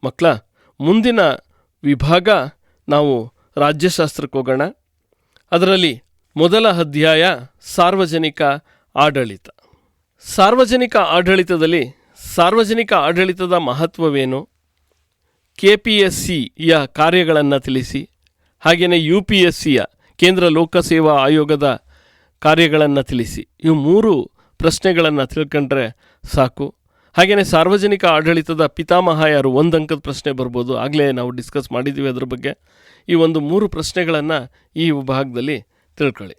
ಮಕ್ಕಳ ಮುಂದಿನ ವಿಭಾಗ ನಾವು ರಾಜ್ಯಶಾಸ್ತ್ರಕ್ಕೆ ಹೋಗೋಣ. ಅದರಲ್ಲಿ ಮೊದಲ ಅಧ್ಯಾಯ ಸಾರ್ವಜನಿಕ ಆಡಳಿತ. ಸಾರ್ವಜನಿಕ ಆಡಳಿತದಲ್ಲಿ ಸಾರ್ವಜನಿಕ ಆಡಳಿತದ ಮಹತ್ವವೇನು, KPSCಯ ಕಾರ್ಯಗಳನ್ನು ತಿಳಿಸಿ, ಹಾಗೆಯೇ UPSCಯ ಕೇಂದ್ರ ಲೋಕಸೇವಾ ಆಯೋಗದ ಕಾರ್ಯಗಳನ್ನು ತಿಳಿಸಿ. ಇವು 3 ಪ್ರಶ್ನೆಗಳನ್ನು ತಿಳ್ಕೊಂಡ್ರೆ ಸಾಕು. ಹಾಗೆಯೇ ಸಾರ್ವಜನಿಕ ಆಡಳಿತದ ಪಿತಾಮಹ ಯಾರು, 1 ಅಂಕದ ಪ್ರಶ್ನೆ ಬರ್ಬೋದು. ಆಗಲೇ ನಾವು ಡಿಸ್ಕಸ್ ಮಾಡಿದ್ದೀವಿ ಅದ್ರ ಬಗ್ಗೆ. ಈ ಒಂದು 3 ಪ್ರಶ್ನೆಗಳನ್ನು ಈ ವಿಭಾಗದಲ್ಲಿ ತಿಳ್ಕೊಳ್ಳಿ.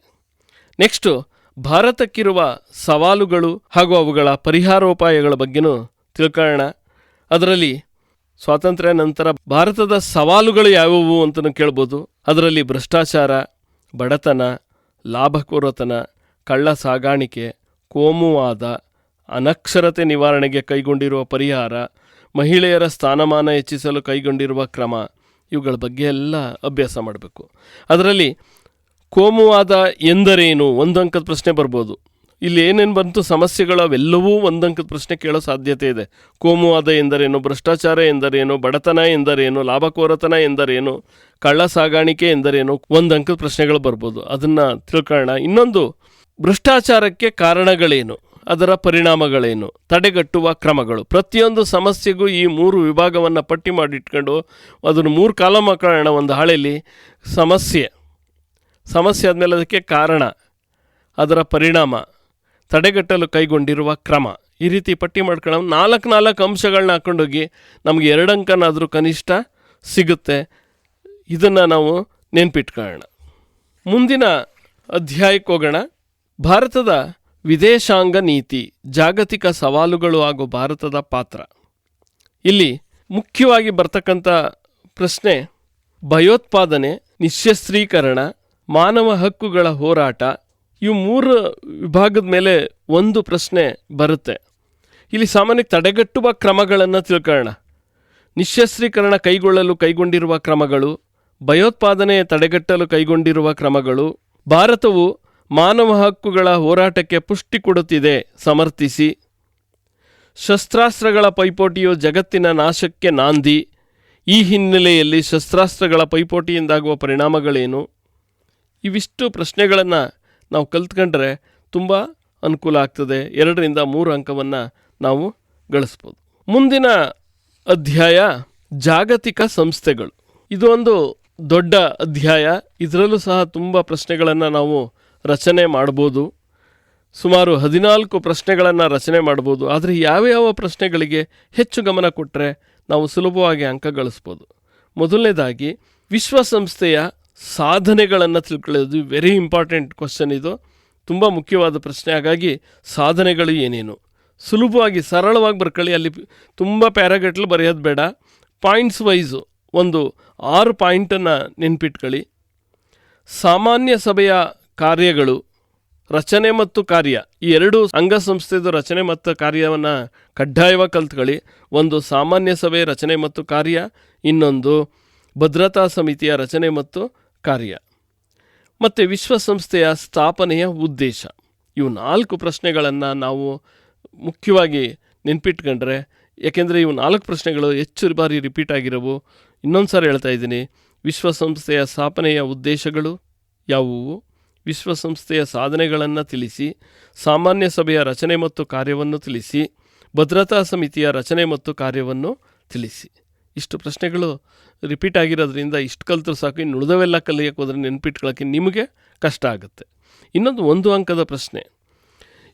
ನೆಕ್ಸ್ಟು ಭಾರತಕ್ಕಿರುವ ಸವಾಲುಗಳು ಹಾಗೂ ಅವುಗಳ ಪರಿಹಾರೋಪಾಯಗಳ ಬಗ್ಗೆನೂ ತಿಳ್ಕೊಳ್ಳೋಣ. ಅದರಲ್ಲಿ ಸ್ವಾತಂತ್ರ್ಯ ನಂತರ ಭಾರತದ ಸವಾಲುಗಳು ಯಾವುವು ಅಂತಲೂ ಕೇಳ್ಬೋದು. ಅದರಲ್ಲಿ ಭ್ರಷ್ಟಾಚಾರ, ಬಡತನ, ಲಾಭಕೋರತನ, ಕಳ್ಳ ಸಾಗಾಣಿಕೆ, ಕೋಮುವಾದ, ಅನಕ್ಷರತೆ ನಿವಾರಣೆಗೆ ಕೈಗೊಂಡಿರುವ ಪರಿಹಾರ, ಮಹಿಳೆಯರ ಸ್ಥಾನಮಾನ ಹೆಚ್ಚಿಸಲು ಕೈಗೊಂಡಿರುವ ಕ್ರಮ, ಇವುಗಳ ಬಗ್ಗೆ ಎಲ್ಲ ಅಭ್ಯಾಸ ಮಾಡಬೇಕು. ಅದರಲ್ಲಿ ಕೋಮುವಾದ ಎಂದರೇನು 1 ಅಂಕದ ಪ್ರಶ್ನೆ ಬರ್ಬೋದು. ಇಲ್ಲಿ ಏನೇನು ಬಂತು ಸಮಸ್ಯೆಗಳು ಅವೆಲ್ಲವೂ 1 ಅಂಕದ ಪ್ರಶ್ನೆ ಕೇಳೋ ಸಾಧ್ಯತೆ ಇದೆ. ಕೋಮುವಾದ ಎಂದರೇನು, ಭ್ರಷ್ಟಾಚಾರ ಎಂದರೇನು, ಬಡತನ ಎಂದರೇನು, ಲಾಭಕೋರತನ ಎಂದರೇನು, ಕಳ್ಳ ಸಾಗಾಣಿಕೆ ಎಂದರೇನು, 1 ಅಂಕದ ಪ್ರಶ್ನೆಗಳು ಬರ್ಬೋದು. ಅದನ್ನು ತಿಳ್ಕೊಳ್ಳೋಣ. ಇನ್ನೊಂದು, ಭ್ರಷ್ಟಾಚಾರಕ್ಕೆ ಕಾರಣಗಳೇನು, ಅದರ ಪರಿಣಾಮಗಳೇನು, ತಡೆಗಟ್ಟುವ ಕ್ರಮಗಳು. ಪ್ರತಿಯೊಂದು ಸಮಸ್ಯೆಗೂ ಈ 3 ವಿಭಾಗವನ್ನು ಪಟ್ಟಿ ಮಾಡಿಟ್ಕೊಂಡು ಅದನ್ನು 3 ಕಾಲಮ್ ಹಾಕೋಣ ಒಂದು ಹಾಳೆಯಲ್ಲಿ. ಸಮಸ್ಯೆ ಆದಮೇಲೆ ಅದಕ್ಕೆ ಕಾರಣ, ಅದರ ಪರಿಣಾಮ, ತಡೆಗಟ್ಟಲು ಕೈಗೊಂಡಿರುವ ಕ್ರಮ, ಈ ರೀತಿ ಪಟ್ಟಿ ಮಾಡ್ಕೊಳ್ಳೋ 4 ಅಂಶಗಳನ್ನ ಹಾಕ್ಕೊಂಡೋಗಿ ನಮಗೆ 2 ಅಂಕನಾದರೂ ಕನಿಷ್ಠ ಸಿಗುತ್ತೆ. ಇದನ್ನು ನಾವು ನೆನ್ಪಿಟ್ಕೊಳ್ಳೋಣ. ಮುಂದಿನ ಅಧ್ಯಾಯಕ್ಕೆ ಹೋಗೋಣ. ಭಾರತದ ವಿದೇಶಾಂಗ ನೀತಿ, ಜಾಗತಿಕ ಸವಾಲುಗಳು ಹಾಗೂ ಭಾರತದ ಪಾತ್ರ. ಇಲ್ಲಿ ಮುಖ್ಯವಾಗಿ ಬರ್ತಕ್ಕಂಥ ಪ್ರಶ್ನೆ ಭಯೋತ್ಪಾದನೆ, ನಿಶ್ಶಸ್ತ್ರೀಕರಣ, ಮಾನವ ಹಕ್ಕುಗಳ ಹೋರಾಟ. ಇವು 3 ವಿಭಾಗದ ಮೇಲೆ 1 ಪ್ರಶ್ನೆ ಬರುತ್ತೆ. ಇಲ್ಲಿ ಸಾಮಾನ್ಯಕ್ಕೆ ತಡೆಗಟ್ಟುವ ಕ್ರಮಗಳನ್ನು ತಿಳ್ಕೊಳ್ಳೋಣ. ನಿಶ್ಶಸ್ತ್ರೀಕರಣ ಕೈಗೊಂಡಿರುವ ಕ್ರಮಗಳು, ಭಯೋತ್ಪಾದನೆ ತಡೆಗಟ್ಟಲು ಕೈಗೊಂಡಿರುವ ಕ್ರಮಗಳು, ಭಾರತವು ಮಾನವ ಹಕ್ಕುಗಳ ಹೋರಾಟಕ್ಕೆ ಪುಷ್ಟಿ ಕೊಡುತ್ತಿದೆ ಸಮರ್ಥಿಸಿ, ಶಸ್ತ್ರಾಸ್ತ್ರಗಳ ಪೈಪೋಟಿಯು ಜಗತ್ತಿನ ನಾಶಕ್ಕೆ ನಾಂದಿ, ಈ ಹಿನ್ನೆಲೆಯಲ್ಲಿ ಶಸ್ತ್ರಾಸ್ತ್ರಗಳ ಪೈಪೋಟಿಯಿಂದಾಗುವ ಪರಿಣಾಮಗಳೇನು. ಇವಿಷ್ಟು ಪ್ರಶ್ನೆಗಳನ್ನು ನಾವು ಕಲ್ತ್ಕೊಂಡ್ರೆ ತುಂಬ ಅನುಕೂಲ ಆಗ್ತದೆ. 2ರಿಂದ 3 ಅಂಕವನ್ನು ನಾವು ಗಳಿಸ್ಬೋದು. ಮುಂದಿನ ಅಧ್ಯಾಯ ಜಾಗತಿಕ ಸಂಸ್ಥೆಗಳು. ಇದು ಒಂದು ದೊಡ್ಡ ಅಧ್ಯಾಯ. ಇದರಲ್ಲೂ ಸಹ ತುಂಬ ಪ್ರಶ್ನೆಗಳನ್ನು ನಾವು ರಚನೆ ಮಾಡ್ಬೋದು. ಸುಮಾರು 14 ಪ್ರಶ್ನೆಗಳನ್ನು ರಚನೆ ಮಾಡ್ಬೋದು. ಆದರೆ ಯಾವ್ಯಾವ ಪ್ರಶ್ನೆಗಳಿಗೆ ಹೆಚ್ಚು ಗಮನ ಕೊಟ್ಟರೆ ನಾವು ಸುಲಭವಾಗಿ ಅಂಕ ಗಳಿಸ್ಬೋದು. ಮೊದಲನೇದಾಗಿ ವಿಶ್ವಸಂಸ್ಥೆಯ ಸಾಧನೆಗಳನ್ನು ತಿಳ್ಕೊಳ್ಳೋದು ವೆರಿ ಇಂಪಾರ್ಟೆಂಟ್ ಕ್ವಶನ್. ಇದು ತುಂಬ ಮುಖ್ಯವಾದ ಪ್ರಶ್ನೆ. ಹಾಗಾಗಿ ಸಾಧನೆಗಳು ಏನೇನು ಸುಲಭವಾಗಿ ಸರಳವಾಗಿ ಬರ್ಕೊಳ್ಳಿ. ಅಲ್ಲಿ ತುಂಬ ಪ್ಯಾರಾಗಟ್ಲು ಬರೆಯೋದು ಬೇಡ. ಪಾಯಿಂಟ್ಸ್ ವೈಸು ಒಂದು 6 ಪಾಯಿಂಟನ್ನು ನೆನ್ಪಿಟ್ಕೊಳ್ಳಿ. ಸಾಮಾನ್ಯ ಸಭೆಯ ಕಾರ್ಯಗಳು, ರಚನೆ ಮತ್ತು ಕಾರ್ಯ, ಈ 2 ಅಂಗಸಂಸ್ಥೆದು ರಚನೆ ಮತ್ತು ಕಾರ್ಯವನ್ನು ಕಡ್ಡಾಯವಾಗಿ ಕಲ್ತ್ಕೊಳ್ಳಿ. ಒಂದು ಸಾಮಾನ್ಯ ಸಭೆ ರಚನೆ ಮತ್ತು ಕಾರ್ಯ, ಇನ್ನೊಂದು ಭದ್ರತಾ ಸಮಿತಿಯ ರಚನೆ ಮತ್ತು ಕಾರ್ಯ, ಮತ್ತು ವಿಶ್ವಸಂಸ್ಥೆಯ ಸ್ಥಾಪನೆಯ ಉದ್ದೇಶ. ಇವು 4 ಪ್ರಶ್ನೆಗಳನ್ನು ನಾವು ಮುಖ್ಯವಾಗಿ ನೆನ್ಪಿಟ್ಕೊಂಡ್ರೆ, ಯಾಕೆಂದರೆ ಇವು 4 ಪ್ರಶ್ನೆಗಳು ಹೆಚ್ಚು ಬಾರಿ ರಿಪೀಟ್ ಆಗಿರೋವು. ಇನ್ನೊಂದು ಸಾರಿ ಹೇಳ್ತಾ ಇದ್ದೀನಿ. ವಿಶ್ವಸಂಸ್ಥೆಯ ಸ್ಥಾಪನೆಯ ಉದ್ದೇಶಗಳು ಯಾವುವು, ವಿಶ್ವಸಂಸ್ಥೆಯ ಸಾಧನೆಗಳನ್ನು ತಿಳಿಸಿ, ಸಾಮಾನ್ಯ ಸಭೆಯ ರಚನೆ ಮತ್ತು ಕಾರ್ಯವನ್ನು ತಿಳಿಸಿ, ಭದ್ರತಾ ಸಮಿತಿಯ ರಚನೆ ಮತ್ತು ಕಾರ್ಯವನ್ನು ತಿಳಿಸಿ. ಇಷ್ಟು ಪ್ರಶ್ನೆಗಳು ರಿಪೀಟ್ ಆಗಿರೋದ್ರಿಂದ ಇಷ್ಟು ಕಲ್ತರೂ ಸಾಕು. ಇನ್ನು ಉಳಿದವೆಲ್ಲ ಕಲಿಯೋಕ್ಕೆ ಹೋದರೆ ನೆನ್ಪಿಟ್ಕೊಳ್ಳೋಕ್ಕೆ ನಿಮಗೆ ಕಷ್ಟ ಆಗುತ್ತೆ. ಇನ್ನೊಂದು 1 ಅಂಕದ ಪ್ರಶ್ನೆ,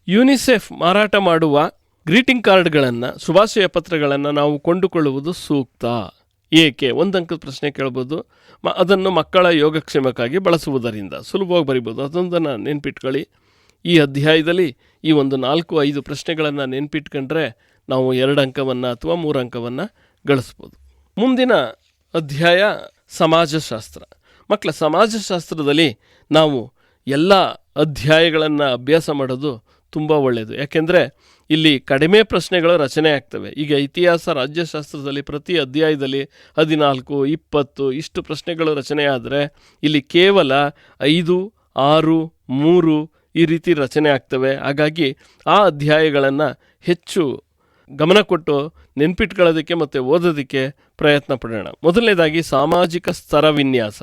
ಯುನಿಸೆಫ್ ಮಾರಾಟ ಮಾಡುವ ಗ್ರೀಟಿಂಗ್ ಕಾರ್ಡ್ಗಳನ್ನು, ಶುಭಾಶಯ ಪತ್ರಗಳನ್ನು ನಾವು ಕೊಂಡುಕೊಳ್ಳುವುದು ಸೂಕ್ತ, ಏಕೆ? 1 ಅಂಕದ ಪ್ರಶ್ನೆ ಕೇಳ್ಬೋದು. ಅದನ್ನು ಮಕ್ಕಳ ಯೋಗಕ್ಷೇಮಕ್ಕಾಗಿ ಬಳಸುವುದರಿಂದ ಸುಲಭವಾಗಿ ಬರಿಬೋದು. ಅದೊಂದನ್ನು ನೆನ್ಪಿಟ್ಕೊಳ್ಳಿ. ಈ ಅಧ್ಯಾಯದಲ್ಲಿ ಈ ಒಂದು 4-5 ಪ್ರಶ್ನೆಗಳನ್ನು ನೆನ್ಪಿಟ್ಕೊಂಡ್ರೆ ನಾವು 2 ಅಂಕವನ್ನು ಅಥವಾ 3 ಅಂಕವನ್ನು ಗಳಿಸ್ಬೋದು. ಮುಂದಿನ ಅಧ್ಯಾಯ ಸಮಾಜಶಾಸ್ತ್ರ. ಮಕ್ಕಳ ಸಮಾಜಶಾಸ್ತ್ರದಲ್ಲಿ ನಾವು ಎಲ್ಲ ಅಧ್ಯಾಯಗಳನ್ನು ಅಭ್ಯಾಸ ಮಾಡೋದು ತುಂಬ ಒಳ್ಳೆಯದು. ಯಾಕೆಂದರೆ ಇಲ್ಲಿ ಕಡಿಮೆ ಪ್ರಶ್ನೆಗಳು ರಚನೆ ಆಗ್ತವೆ. ಈಗ ಇತಿಹಾಸ, ರಾಜ್ಯಶಾಸ್ತ್ರದಲ್ಲಿ ಪ್ರತಿ ಅಧ್ಯಾಯದಲ್ಲಿ 14, 20 ಇಷ್ಟು ಪ್ರಶ್ನೆಗಳು ರಚನೆ ಆದರೆ ಇಲ್ಲಿ ಕೇವಲ 5, 6, 3 ಈ ರೀತಿ ರಚನೆ ಆಗ್ತವೆ. ಹಾಗಾಗಿ ಆ ಅಧ್ಯಾಯಗಳನ್ನು ಹೆಚ್ಚು ಗಮನ ಕೊಟ್ಟು ನೆನ್ಪಿಟ್ಕೊಳ್ಳೋದಕ್ಕೆ ಮತ್ತು ಓದೋದಕ್ಕೆ ಪ್ರಯತ್ನ ಪಡೋಣ. ಮೊದಲನೇದಾಗಿ ಸಾಮಾಜಿಕ ಸ್ತರ ವಿನ್ಯಾಸ.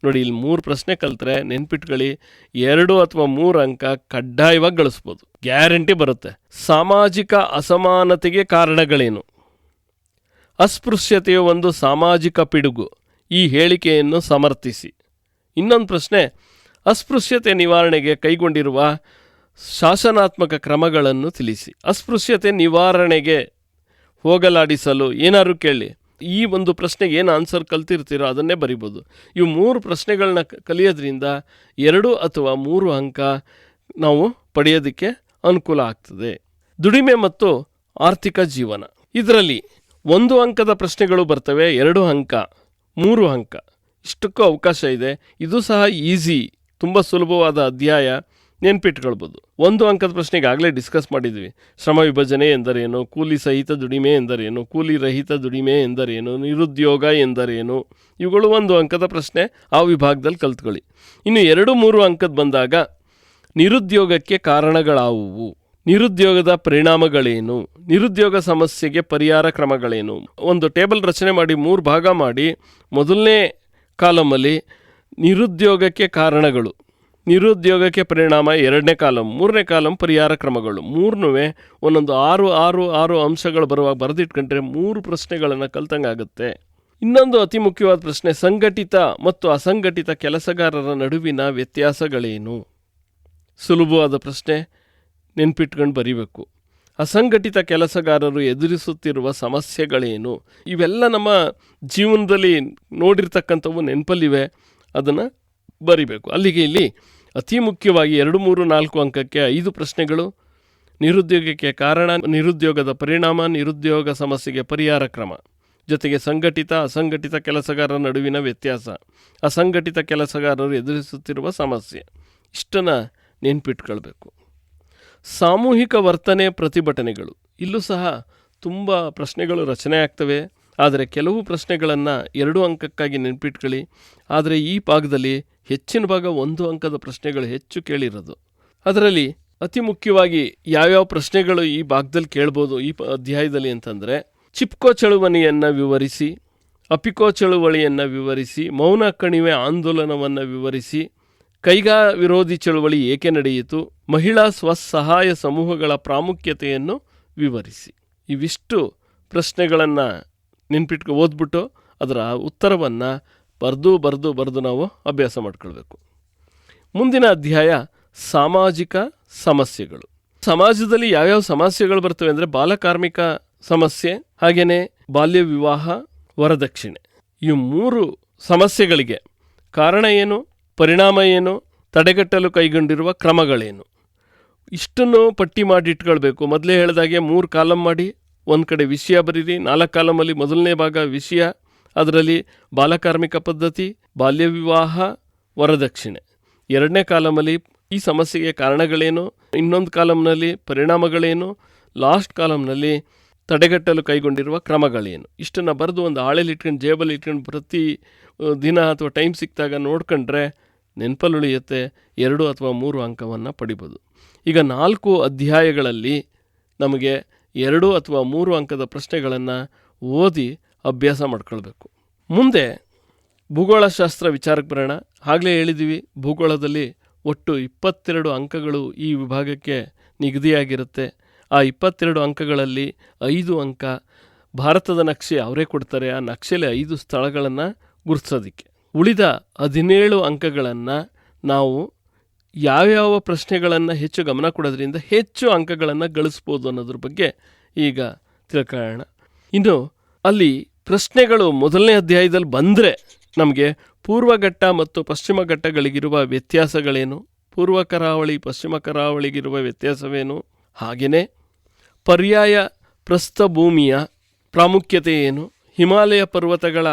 ನೋಡಿ, ಇಲ್ಲಿ 3 ಪ್ರಶ್ನೆ ಕಲ್ತ್ರೆ ನೆನ್ಪಿಟ್ಕೊಳ್ಳಿ, 2 ಅಥವಾ 3 ಅಂಕ ಕಡ್ಡಾಯವಾಗಿ ಗಳಿಸ್ಬೋದು, ಗ್ಯಾರಂಟಿ ಬರುತ್ತೆ. ಸಾಮಾಜಿಕ ಅಸಮಾನತೆಗೆ ಕಾರಣಗಳೇನು? ಅಸ್ಪೃಶ್ಯತೆಯು ಒಂದು ಸಾಮಾಜಿಕ ಪಿಡುಗು, ಈ ಹೇಳಿಕೆಯನ್ನು ಸಮರ್ಥಿಸಿ. ಇನ್ನೊಂದು ಪ್ರಶ್ನೆ, ಅಸ್ಪೃಶ್ಯತೆ ನಿವಾರಣೆಗೆ ಕೈಗೊಂಡಿರುವ ಶಾಸನಾತ್ಮಕ ಕ್ರಮಗಳನ್ನು ತಿಳಿಸಿ. ಅಸ್ಪೃಶ್ಯತೆ ನಿವಾರಣೆಗೆ ಹೋಗಲಾಡಿಸಲು ಏನಾದ್ರು ಕೇಳಿ, ಈ ಒಂದು ಪ್ರಶ್ನೆಗೆ ಏನು ಆನ್ಸರ್ ಕಲ್ತಿರ್ತೀರೋ ಅದನ್ನೇ ಬರಿಬೋದು. ಇವು 3 ಪ್ರಶ್ನೆಗಳನ್ನ ಕಲಿಯೋದ್ರಿಂದ 2 ಅಥವಾ 3 ಅಂಕ ನಾವು ಪಡೆಯೋದಕ್ಕೆ ಅನುಕೂಲ ಆಗ್ತದೆ. ದುಡಿಮೆ ಮತ್ತು ಆರ್ಥಿಕ ಜೀವನ, ಇದರಲ್ಲಿ 1 ಅಂಕದ ಪ್ರಶ್ನೆಗಳು ಬರ್ತವೆ, 2 ಅಂಕ, 3 ಅಂಕ, ಇಷ್ಟಕ್ಕೂ ಅವಕಾಶ ಇದೆ. ಇದು ಸಹ ಈಸಿ, ತುಂಬ ಸುಲಭವಾದ ಅಧ್ಯಾಯ, ನೆನ್ಪಿಟ್ಕೊಳ್ಬೋದು. 1 ಅಂಕದ ಪ್ರಶ್ನೆಗೆ ಆಗಲೇ ಡಿಸ್ಕಸ್ ಮಾಡಿದ್ವಿ. ಶ್ರಮ ವಿಭಜನೆ ಎಂದರೇನು, ಕೂಲಿ ಸಹಿತ ದುಡಿಮೆ ಎಂದರೇನು, ಕೂಲಿ ರಹಿತ ದುಡಿಮೆ ಎಂದರೇನು, ನಿರುದ್ಯೋಗ ಎಂದರೇನು, ಇವುಗಳು 1 ಅಂಕದ ಪ್ರಶ್ನೆ, ಆ ವಿಭಾಗದಲ್ಲಿ ಕಲ್ತ್ಕೊಳ್ಳಿ. ಇನ್ನು 2-3 ಅಂಕದ ಬಂದಾಗ ನಿರುದ್ಯೋಗಕ್ಕೆ ಕಾರಣಗಳಾವುವು, ನಿರುದ್ಯೋಗದ ಪರಿಣಾಮಗಳೇನು, ನಿರುದ್ಯೋಗ ಸಮಸ್ಯೆಗೆ ಪರಿಹಾರ ಕ್ರಮಗಳೇನು. ಒಂದು ಟೇಬಲ್ ರಚನೆ ಮಾಡಿ 3 ಭಾಗ ಮಾಡಿ, ಮೊದಲನೇ ಕಾಲಮಲ್ಲಿ ನಿರುದ್ಯೋಗಕ್ಕೆ ಕಾರಣಗಳು, ನಿರುದ್ಯೋಗಕ್ಕೆ ಪರಿಣಾಮ 2ನೇ ಕಾಲಮ್, 3ನೇ ಕಾಲಮ್ ಪರಿಹಾರ ಕ್ರಮಗಳು. 3ನೂ ಒಂದೊಂದು 6 ಅಂಶಗಳು ಬರುವಾಗ ಬರೆದಿಟ್ಕೊಂಡ್ರೆ 3 ಪ್ರಶ್ನೆಗಳನ್ನು ಕಲ್ತಂಗಾಗುತ್ತೆ. ಇನ್ನೊಂದು ಅತಿ ಮುಖ್ಯವಾದ ಪ್ರಶ್ನೆ, ಸಂಘಟಿತ ಮತ್ತು ಅಸಂಘಟಿತ ಕೆಲಸಗಾರರ ನಡುವಿನ ವ್ಯತ್ಯಾಸಗಳೇನು? ಸುಲಭವಾದ ಪ್ರಶ್ನೆ, ನೆನ್ಪಿಟ್ಕೊಂಡು ಬರೀಬೇಕು. ಅಸಂಘಟಿತ ಕೆಲಸಗಾರರು ಎದುರಿಸುತ್ತಿರುವ ಸಮಸ್ಯೆಗಳೇನು? ಇವೆಲ್ಲ ನಮ್ಮ ಜೀವನದಲ್ಲಿ ನೋಡಿರ್ತಕ್ಕಂಥವು ನೆನಪಲ್ಲಿವೆ, ಅದನ್ನು ಬರಿಬೇಕು. ಅಲ್ಲಿಗೆ ಇಲ್ಲಿ ಅತಿ ಮುಖ್ಯವಾಗಿ 2, 3, 4 ಅಂಕಕ್ಕೆ 5 ಪ್ರಶ್ನೆಗಳು, ನಿರುದ್ಯೋಗಕ್ಕೆ ಕಾರಣ, ನಿರುದ್ಯೋಗದ ಪರಿಣಾಮ, ನಿರುದ್ಯೋಗ ಸಮಸ್ಯೆಗೆ ಪರಿಹಾರ ಕ್ರಮ, ಜೊತೆಗೆ ಸಂಘಟಿತ ಅಸಂಘಟಿತ ಕೆಲಸಗಾರರ ನಡುವಿನ ವ್ಯತ್ಯಾಸ, ಅಸಂಘಟಿತ ಕೆಲಸಗಾರರು ಎದುರಿಸುತ್ತಿರುವ ಸಮಸ್ಯೆ, ಇಷ್ಟನ್ನು ನೆನ್ಪಿಟ್ಕೊಳ್ಬೇಕು. ಸಾಮೂಹಿಕ ವರ್ತನೆ ಪ್ರತಿಭಟನೆಗಳು, ಇಲ್ಲೂ ಸಹ ತುಂಬ ಪ್ರಶ್ನೆಗಳು ರಚನೆ ಆಗ್ತವೆ. ಆದರೆ ಕೆಲವು ಪ್ರಶ್ನೆಗಳನ್ನು 2 ಅಂಕಕ್ಕಾಗಿ ನೆನ್ಪಿಟ್ಕೊಳ್ಳಿ. ಆದರೆ ಈ ಭಾಗದಲ್ಲಿ ಹೆಚ್ಚಿನ ಭಾಗ 1 ಅಂಕದ ಪ್ರಶ್ನೆಗಳು ಹೆಚ್ಚು ಕೇಳಿರೋದು. ಅದರಲ್ಲಿ ಅತಿ ಮುಖ್ಯವಾಗಿ ಯಾವ್ಯಾವ ಪ್ರಶ್ನೆಗಳು ಈ ಭಾಗದಲ್ಲಿ ಕೇಳ್ಬೋದು ಈ ಅಧ್ಯಾಯದಲ್ಲಿ ಅಂತಂದರೆ, ಚಿಪ್ಕೋ ಚಳುವಳಿಯನ್ನು ವಿವರಿಸಿ, ಅಪಿಕೋ ಚಳುವಳಿಯನ್ನು ವಿವರಿಸಿ, ಮೌನ ಕಣಿವೆ ಆಂದೋಲನವನ್ನು ವಿವರಿಸಿ, ಕೈಗಾ ವಿರೋಧಿ ಚಳುವಳಿ ಏಕೆ ನಡೆಯಿತು, ಮಹಿಳಾ ಸ್ವಸಹಾಯ ಸಮೂಹಗಳ ಪ್ರಾಮುಖ್ಯತೆಯನ್ನು ವಿವರಿಸಿ. ಇವಿಷ್ಟು ಪ್ರಶ್ನೆಗಳನ್ನು ಓದ್ಬಿಟ್ಟು ಅದರ ಉತ್ತರವನ್ನು ಬರೆದು ನಾವು ಅಭ್ಯಾಸ ಮಾಡ್ಕೊಳ್ಬೇಕು. ಮುಂದಿನ ಅಧ್ಯಾಯ ಸಾಮಾಜಿಕ ಸಮಸ್ಯೆಗಳು. ಸಮಾಜದಲ್ಲಿ ಯಾವ್ಯಾವ ಸಮಸ್ಯೆಗಳು ಬರ್ತವೆ ಅಂದರೆ, ಬಾಲಕಾರ್ಮಿಕ ಸಮಸ್ಯೆ, ಹಾಗೆಯೇ ಬಾಲ್ಯ ವಿವಾಹ, ವರದಕ್ಷಿಣೆ. ಈ 3 ಸಮಸ್ಯೆಗಳಿಗೆ ಕಾರಣ ಏನು, ಪರಿಣಾಮ ಏನು, ತಡೆಗಟ್ಟಲು ಕೈಗೊಂಡಿರುವ ಕ್ರಮಗಳೇನು, ಇಷ್ಟನ್ನು ಪಟ್ಟಿ ಮಾಡಿ ಇಟ್ಕೊಳ್ಬೇಕು. ಮೊದಲೇ ಹೇಳಿದಾಗೆ 3 ಕಾಲಮ್ ಮಾಡಿ, ಒಂದು ಕಡೆ ವಿಷಯ ಬರೀರಿ. 4 ಕಾಲಮಲ್ಲಿ ಮೊದಲನೇ ಭಾಗ ವಿಷಯ, ಅದರಲ್ಲಿ ಬಾಲಕಾರ್ಮಿಕ ಪದ್ಧತಿ, ಬಾಲ್ಯ ವಿವಾಹ, ವರದಕ್ಷಿಣೆ. 2ನೇ ಕಾಲಮಲ್ಲಿ ಈ ಸಮಸ್ಯೆಗೆ ಕಾರಣಗಳೇನು, ಇನ್ನೊಂದು ಕಾಲಮ್ನಲ್ಲಿ ಪರಿಣಾಮಗಳೇನು, ಲಾಸ್ಟ್ ಕಾಲಮ್ನಲ್ಲಿ ತಡೆಗಟ್ಟಲು ಕೈಗೊಂಡಿರುವ ಕ್ರಮಗಳೇನು. ಇಷ್ಟನ್ನು ಬರೆದು ಒಂದು ಹಾಳೆಯಲ್ಲಿ ಇಟ್ಕೊಂಡು ಜೇಬಲ್ಲಿ ಇಟ್ಕೊಂಡು ಪ್ರತಿ ದಿನ ಅಥವಾ ಟೈಮ್ ಸಿಕ್ಕಿದಾಗ ನೋಡ್ಕೊಂಡ್ರೆ ನೆನಪಲ್ಲಿ ಉಳಿಯುತ್ತೆ. 2 ಅಥವಾ 3 ಅಂಕವನ್ನು ಪಡಿಬೋದು. ಈಗ 4 ಅಧ್ಯಾಯಗಳಲ್ಲಿ ನಮಗೆ 2 ಅಥವಾ 3 ಅಂಕದ ಪ್ರಶ್ನೆಗಳನ್ನು ಓದಿ ಅಭ್ಯಾಸ ಮಾಡ್ಕೊಳ್ಬೇಕು. ಮುಂದೆ ಭೂಗೋಳಶಾಸ್ತ್ರ ವಿಚಾರಕ್ಕೆ ಬರೋಣ. ಆಗಲೇ ಹೇಳಿದ್ದೀವಿ, ಭೂಗೋಳದಲ್ಲಿ ಒಟ್ಟು 22 ಅಂಕಗಳು ಈ ವಿಭಾಗಕ್ಕೆ ನಿಗದಿಯಾಗಿರುತ್ತೆ. ಆ 22 ಅಂಕಗಳಲ್ಲಿ 5 ಅಂಕ ಭಾರತದ ನಕ್ಷೆ ಅವರೇ ಕೊಡ್ತಾರೆ. ಆ ನಕ್ಷೆಯಲ್ಲಿ 5 ಸ್ಥಳಗಳನ್ನು ಗುರುತಿಸೋದಕ್ಕೆ. ಉಳಿದ 17 ಅಂಕಗಳನ್ನು ನಾವು ಯಾವ್ಯಾವ ಪ್ರಶ್ನೆಗಳನ್ನು ಹೆಚ್ಚು ಗಮನ ಕೊಡೋದ್ರಿಂದ ಹೆಚ್ಚು ಅಂಕಗಳನ್ನು ಗಳಿಸ್ಬೋದು ಅನ್ನೋದ್ರ ಬಗ್ಗೆ ಈಗ ತಿಳ್ಕೊಳ್ಳೋಣ. ಇನ್ನು ಅಲ್ಲಿ ಪ್ರಶ್ನೆಗಳು ಮೊದಲನೇ ಅಧ್ಯಾಯದಲ್ಲಿ ಬಂದರೆ ನಮಗೆ ಪೂರ್ವಘಟ್ಟ ಮತ್ತು ಪಶ್ಚಿಮ ಘಟ್ಟಗಳಿಗಿರುವ ವ್ಯತ್ಯಾಸಗಳೇನು, ಪೂರ್ವ ಕರಾವಳಿ ಪಶ್ಚಿಮ ಕರಾವಳಿಗಿರುವ ವ್ಯತ್ಯಾಸವೇನು, ಹಾಗೆಯೇ ಪರ್ಯಾಯ ಪ್ರಸ್ಥಭೂಮಿಯ ಪ್ರಾಮುಖ್ಯತೆ ಏನು, ಹಿಮಾಲಯ ಪರ್ವತಗಳ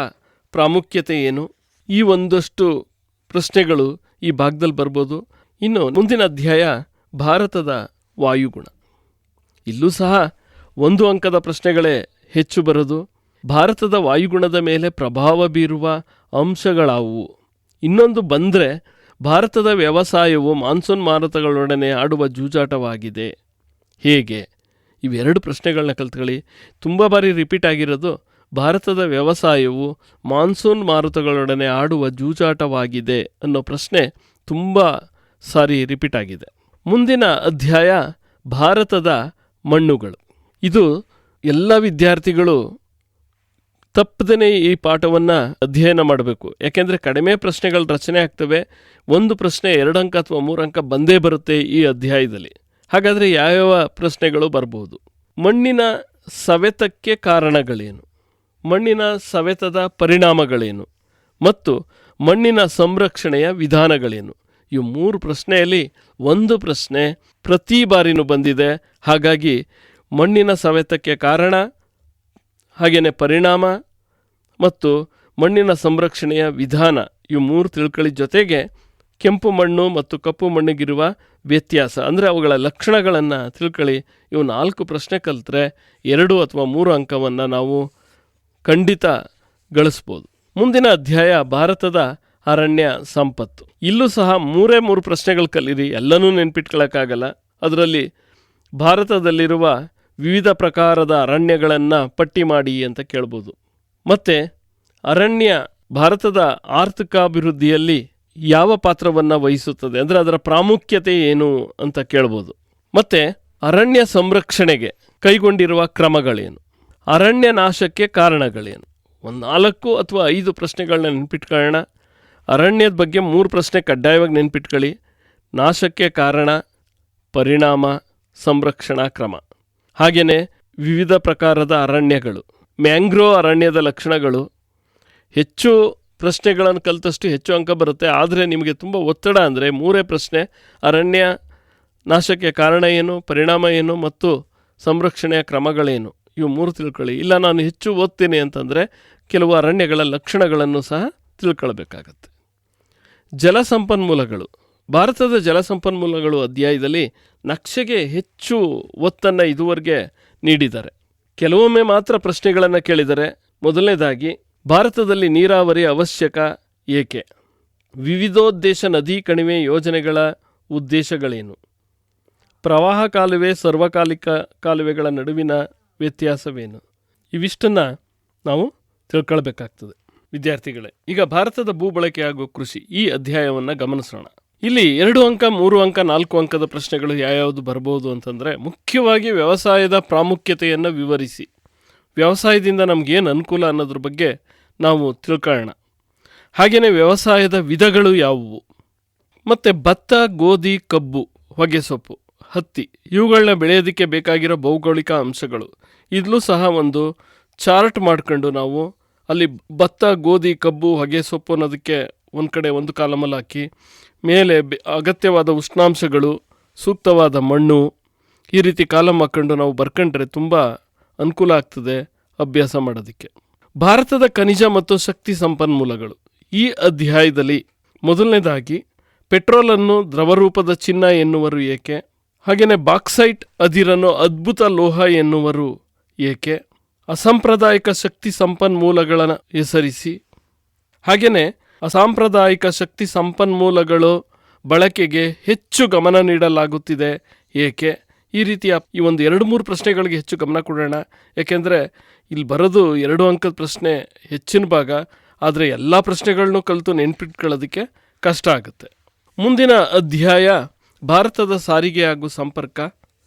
ಪ್ರಾಮುಖ್ಯತೆ ಏನು, ಈ ಒಂದಷ್ಟು ಪ್ರಶ್ನೆಗಳು ಈ ಭಾಗದಲ್ಲಿ ಬರ್ಬೋದು. ಇನ್ನು ಮುಂದಿನ ಅಧ್ಯಾಯ ಭಾರತದ ವಾಯುಗುಣ. ಇಲ್ಲೂ ಸಹ 1 ಅಂಕದ ಪ್ರಶ್ನೆಗಳೇ ಹೆಚ್ಚು ಬರೋದು. ಭಾರತದ ವಾಯುಗುಣದ ಮೇಲೆ ಪ್ರಭಾವ ಬೀರುವ ಅಂಶಗಳಾವುವು. ಇನ್ನೊಂದು ಬಂದರೆ, ಭಾರತದ ವ್ಯವಸಾಯವು ಮಾನ್ಸೂನ್ ಮಾರುತಗಳೊಡನೆ ಆಡುವ ಜೂಜಾಟವಾಗಿದೆ. ಹೇಗೆ? ಇವೆರಡು ಪ್ರಶ್ನೆಗಳನ್ನ ಕಲ್ತ್ಕೊಳ್ಳಿ. ತುಂಬ ಬಾರಿ ರಿಪೀಟ್ ಆಗಿರೋದು ಭಾರತದ ವ್ಯವಸಾಯವು ಮಾನ್ಸೂನ್ ಮಾರುತಗಳೊಡನೆ ಆಡುವ ಜೂಜಾಟವಾಗಿದೆ ಅನ್ನೋ ಪ್ರಶ್ನೆ ತುಂಬ ಸಾರಿ ರಿಪೀಟ್ ಆಗಿದೆ. ಮುಂದಿನ ಅಧ್ಯಾಯ ಭಾರತದ ಮಣ್ಣುಗಳು. ಇದು ಎಲ್ಲ ವಿದ್ಯಾರ್ಥಿಗಳು ತಪ್ಪದೇ ಈ ಪಾಠವನ್ನು ಅಧ್ಯಯನ ಮಾಡಬೇಕು. ಯಾಕೆಂದರೆ ಕಡಿಮೆ ಪ್ರಶ್ನೆಗಳು ರಚನೆ ಆಗ್ತವೆ. ಒಂದು ಪ್ರಶ್ನೆ 2 ಅಂಕ ಅಥವಾ 3 ಅಂಕ ಬಂದೇ ಬರುತ್ತೆ ಈ ಅಧ್ಯಾಯದಲ್ಲಿ. ಹಾಗಾದರೆ ಯಾವ್ಯಾವ ಪ್ರಶ್ನೆಗಳು ಬರ್ಬೋದು? ಮಣ್ಣಿನ ಸವೆತಕ್ಕೆ ಕಾರಣಗಳೇನು, ಮಣ್ಣಿನ ಸವೆತದ ಪರಿಣಾಮಗಳೇನು ಮತ್ತು ಮಣ್ಣಿನ ಸಂರಕ್ಷಣೆಯ ವಿಧಾನಗಳೇನು? ಈ 3 ಪ್ರಶ್ನೆಯಲ್ಲಿ ಒಂದು ಪ್ರಶ್ನೆ ಪ್ರತಿ ಬಾರಿನೂ ಬಂದಿದೆ. ಹಾಗಾಗಿ ಮಣ್ಣಿನ ಸವೆತಕ್ಕೆ ಕಾರಣ, ಹಾಗೆಯೇ ಪರಿಣಾಮ ಮತ್ತು ಮಣ್ಣಿನ ಸಂರಕ್ಷಣೆಯ ವಿಧಾನ, ಇವು 3 ತಿಳ್ಕೊಳ್ಳಿ. ಜೊತೆಗೆ ಕೆಂಪು ಮಣ್ಣು ಮತ್ತು ಕಪ್ಪು ಮಣ್ಣಿಗಿರುವ ವ್ಯತ್ಯಾಸ, ಅಂದರೆ ಅವುಗಳ ಲಕ್ಷಣಗಳನ್ನು ತಿಳ್ಕೊಳ್ಳಿ. ಇವು 4 ಪ್ರಶ್ನೆ ಕಲಿತ್ರೆ 2 ಅಥವಾ 3 ಅಂಕವನ್ನು ನಾವು ಖಂಡಿತ ಗಳಿಸ್ಬೋದು. ಮುಂದಿನ ಅಧ್ಯಾಯ ಭಾರತದ ಅರಣ್ಯ ಸಂಪತ್ತು. ಇಲ್ಲೂ ಸಹ 3 ಪ್ರಶ್ನೆಗಳು ಕಲೀರಿ, ಎಲ್ಲನೂ ನೆನ್ಪಿಟ್ಕೊಳ್ಳೋಕ್ಕಾಗಲ್ಲ. ಅದರಲ್ಲಿ ಭಾರತದಲ್ಲಿರುವ ವಿವಿಧ ಪ್ರಕಾರದ ಅರಣ್ಯಗಳನ್ನು ಪಟ್ಟಿ ಮಾಡಿ ಅಂತ ಕೇಳ್ಬೋದು. ಮತ್ತು ಅರಣ್ಯ ಭಾರತದ ಆರ್ಥಿಕಾಭಿವೃದ್ಧಿಯಲ್ಲಿ ಯಾವ ಪಾತ್ರವನ್ನು ವಹಿಸುತ್ತದೆ, ಅಂದರೆ ಅದರ ಪ್ರಾಮುಖ್ಯತೆ ಏನು ಅಂತ ಕೇಳ್ಬೋದು. ಮತ್ತು ಅರಣ್ಯ ಸಂರಕ್ಷಣೆಗೆ ಕೈಗೊಂಡಿರುವ ಕ್ರಮಗಳೇನು, ಅರಣ್ಯ ನಾಶಕ್ಕೆ ಕಾರಣಗಳೇನು? ಒಂದು 4 ಅಥವಾ 5 ಪ್ರಶ್ನೆಗಳನ್ನ ನೆನ್ಪಿಟ್ಕೊಳ್ಳೋಣ. ಅರಣ್ಯದ ಬಗ್ಗೆ 3 ಪ್ರಶ್ನೆ ಕಡ್ಡಾಯವಾಗಿ ನೆನ್ಪಿಟ್ಕೊಳ್ಳಿ. ನಾಶಕ್ಕೆ ಕಾರಣ, ಪರಿಣಾಮ, ಸಂರಕ್ಷಣಾ ಕ್ರಮ. ಹಾಗೆಯೇ ವಿವಿಧ ಪ್ರಕಾರದ ಅರಣ್ಯಗಳು, ಮ್ಯಾಂಗ್ರೋವ್ ಅರಣ್ಯದ ಲಕ್ಷಣಗಳು. ಹೆಚ್ಚು ಪ್ರಶ್ನೆಗಳನ್ನು ಕಲಿತಷ್ಟು ಹೆಚ್ಚು ಅಂಕ ಬರುತ್ತೆ. ಆದರೆ ನಿಮಗೆ ತುಂಬ ಒತ್ತಡ ಅಂದರೆ 3 ಪ್ರಶ್ನೆ, ಅರಣ್ಯ ನಾಶಕ್ಕೆ ಕಾರಣ ಏನು, ಪರಿಣಾಮ ಏನು ಮತ್ತು ಸಂರಕ್ಷಣೆಯ ಕ್ರಮಗಳೇನು, ಇವು 3 ತಿಳ್ಕೊಳ್ಳಿ. ಇಲ್ಲ ನಾನು ಹೆಚ್ಚು ಓದ್ತೀನಿ ಅಂತಂದರೆ ಕೆಲವು ಅರಣ್ಯಗಳ ಲಕ್ಷಣಗಳನ್ನು ಸಹ ತಿಳ್ಕೊಳ್ಬೇಕಾಗತ್ತೆ. ಜಲಸಂಪನ್ಮೂಲಗಳು. ಭಾರತದ ಜಲಸಂಪನ್ಮೂಲಗಳು ಅಧ್ಯಾಯದಲ್ಲಿ ನಕ್ಷೆಗೆ ಹೆಚ್ಚು ಒತ್ತನ್ನು ಇದುವರೆಗೆ ನೀಡಿದ್ದಾರೆ. ಕೆಲವೊಮ್ಮೆ ಮಾತ್ರ ಪ್ರಶ್ನೆಗಳನ್ನು ಕೇಳಿದರೆ. ಮೊದಲನೇದಾಗಿ, ಭಾರತದಲ್ಲಿ ನೀರಾವರಿ ಅವಶ್ಯಕ ಏಕೆ? ವಿವಿಧೋದ್ದೇಶ ನದಿ ಕಣಿವೆ ಯೋಜನೆಗಳ ಉದ್ದೇಶಗಳೇನು? ಪ್ರವಾಹ ಕಾಲುವೆ ಸರ್ವಕಾಲಿಕ ಕಾಲುವೆಗಳ ನಡುವಿನ ವ್ಯತ್ಯಾಸವೇನು? ಇವಿಷ್ಟನ್ನು ನಾವು ತಿಳ್ಕೊಳ್ಬೇಕಾಗ್ತದೆ ವಿದ್ಯಾರ್ಥಿಗಳೇ. ಈಗ ಭಾರತದ ಭೂಬಳಕೆ ಹಾಗೂ ಕೃಷಿ ಈ ಅಧ್ಯಾಯವನ್ನು ಗಮನಿಸೋಣ. ಇಲ್ಲಿ 2 ಅಂಕ 3 ಅಂಕ 4 ಅಂಕದ ಪ್ರಶ್ನೆಗಳು ಯಾವ್ಯಾವುದು ಬರ್ಬೋದು ಅಂತಂದರೆ, ಮುಖ್ಯವಾಗಿ ವ್ಯವಸಾಯದ ಪ್ರಾಮುಖ್ಯತೆಯನ್ನು ವಿವರಿಸಿ, ವ್ಯವಸಾಯದಿಂದ ನಮಗೇನು ಅನುಕೂಲ ಅನ್ನೋದ್ರ ಬಗ್ಗೆ ನಾವು ತಿಳ್ಕೊಳ್ಳೋಣ. ಹಾಗೆಯೇ ವ್ಯವಸಾಯದ ವಿಧಗಳು ಯಾವುವು, ಮತ್ತು ಭತ್ತ, ಗೋಧಿ, ಕಬ್ಬು, ಹೊಗೆಸೊಪ್ಪು, ಹತ್ತಿ ಇವುಗಳನ್ನ ಬೆಳೆಯೋದಕ್ಕೆ ಬೇಕಾಗಿರೋ ಭೌಗೋಳಿಕ ಅಂಶಗಳು. ಇದಲ್ಲೂ ಸಹ ಒಂದು ಚಾರ್ಟ್ ಮಾಡ್ಕೊಂಡು ನಾವು ಅಲ್ಲಿ ಭತ್ತ, ಗೋಧಿ, ಕಬ್ಬು, ಹೊಗೆಸೊಪ್ಪು ಅನ್ನೋದಕ್ಕೆ ಒಂದು ಕಡೆ ಒಂದು ಕಾಲಮಲ್ಲಿ ಹಾಕಿ, ಮೇಲೆ ಅಗತ್ಯವಾದ ಉಷ್ಣಾಂಶಗಳು, ಸೂಕ್ತವಾದ ಮಣ್ಣು, ಈ ರೀತಿ ಕಾಲಮ್ ಹಾಕ್ಕೊಂಡು ನಾವು ಬರ್ಕೊಂಡ್ರೆ ತುಂಬ ಅನುಕೂಲ ಆಗ್ತದೆ ಅಭ್ಯಾಸ ಮಾಡೋದಕ್ಕೆ. ಭಾರತದ ಖನಿಜ ಮತ್ತು ಶಕ್ತಿ ಸಂಪನ್ಮೂಲಗಳು. ಈ ಅಧ್ಯಾಯದಲ್ಲಿ ಮೊದಲನೇದಾಗಿ ಪೆಟ್ರೋಲನ್ನು ದ್ರವರೂಪದ ಚಿನ್ನ ಎನ್ನುವರು ಏಕೆ? ಹಾಗೆಯೇ ಬಾಕ್ಸೈಟ್ ಅದಿರನ್ನು ಅದ್ಭುತ ಲೋಹ ಎನ್ನುವರು ಏಕೆ? ಅಸಾಂಪ್ರದಾಯಿಕ ಶಕ್ತಿ ಸಂಪನ್ಮೂಲಗಳನ್ನು ಹೆಸರಿಸಿ. ಹಾಗೆಯೇ ಅಸಾಂಪ್ರದಾಯಿಕ ಶಕ್ತಿ ಸಂಪನ್ಮೂಲಗಳು ಬಳಕೆಗೆ ಹೆಚ್ಚು ಗಮನ ನೀಡಲಾಗುತ್ತಿದೆ ಏಕೆ? ಈ ರೀತಿಯ ಈ ಒಂದು 2-3 ಪ್ರಶ್ನೆಗಳಿಗೆ ಹೆಚ್ಚು ಗಮನ ಕೊಡೋಣ. ಯಾಕೆಂದರೆ ಇಲ್ಲಿ ಬರೋದು 2 ಅಂಕದ ಪ್ರಶ್ನೆ ಹೆಚ್ಚಿನ ಭಾಗ. ಆದರೆ ಎಲ್ಲ ಪ್ರಶ್ನೆಗಳನ್ನೂ ಕಲಿತು ನೆನ್ಪಿಟ್ಕೊಳ್ಳೋದಕ್ಕೆ ಕಷ್ಟ ಆಗುತ್ತೆ. ಮುಂದಿನ ಅಧ್ಯಾಯ ಭಾರತದ ಸಾರಿಗೆ ಹಾಗೂ ಸಂಪರ್ಕ.